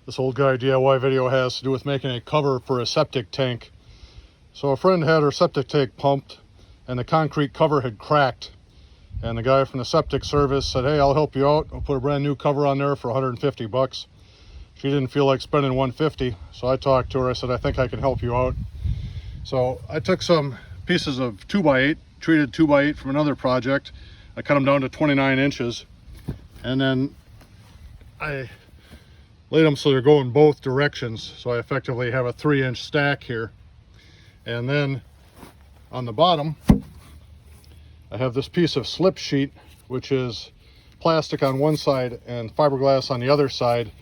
This old guy DIY video has to do with making a cover for a septic tank. So a friend had her septic tank pumped and the concrete cover had cracked. And the guy from the septic service said, "Hey, I'll help you out. I'll put a brand new cover on there for 150 bucks. She didn't feel like spending 150, so I talked to her. I said, "I think I can help you out." So I took some pieces of 2x8, treated 2x8 from another project. I cut them down to 29 inches. And then I laid them so they're going both directions. So I effectively have a 3-inch stack here. And then on the bottom, I have this piece of slip sheet, which is plastic on one side and fiberglass on the other side.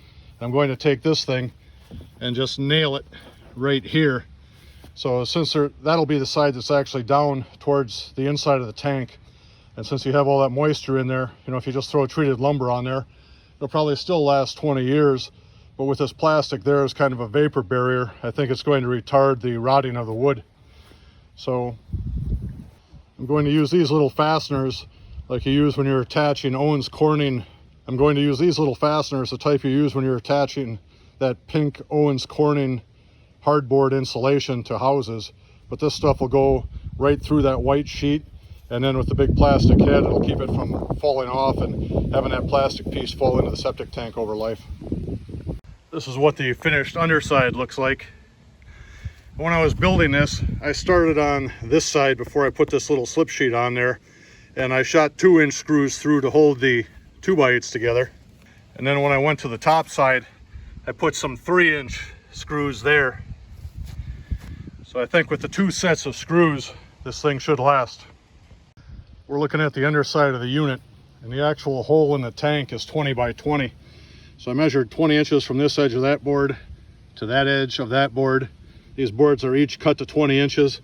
I'm going to take this thing and just nail it right here. So since that'll be the side that's actually down towards the inside of the tank, and since you have all that moisture in there, you know, if you just throw treated lumber on there, it'll probably still last 20 years. But with this plastic there as kind of a vapor barrier, I think it's going to retard the rotting of the wood. So I'm going to use these little fasteners like you use when you're attaching Owens Corning. I'm going to use these little fasteners, the type you use when you're attaching that pink Owens Corning hardboard insulation to houses. But this stuff will go right through that white sheet, and then with the big plastic head, it'll keep it from falling off and having that plastic piece fall into the septic tank over life. This is what the finished underside looks like. When I was building this, I started on this side before I put this little slip sheet on there, and I shot 2-inch screws through to hold the 2x8s together. And then when I went to the top side, I put some 3-inch screws there. So I think with the 2 sets of screws, this thing should last. We're looking at the underside of the unit, and the actual hole in the tank is 20 by 20. So I measured 20 inches from this edge of that board to that edge of that board. These boards are each cut to 20 inches.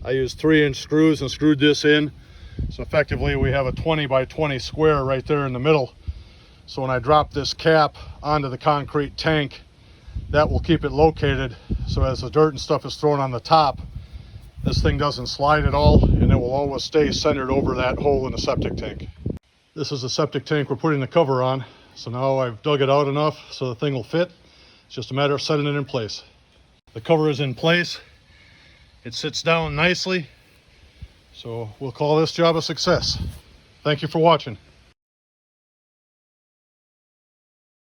I used 3-inch screws and screwed this in. So effectively we have a 20 by 20 square right there in the middle. So when I drop this cap onto the concrete tank, that will keep it located. So as the dirt and stuff is thrown on the top, this thing doesn't slide at all, and it will always stay centered over that hole in the septic tank. This is the septic tank we're putting the cover on. So now I've dug it out enough so the thing will fit. It's just a matter of setting it in place. The cover is in place. It sits down nicely. So we'll call this job a success. Thank you for watching.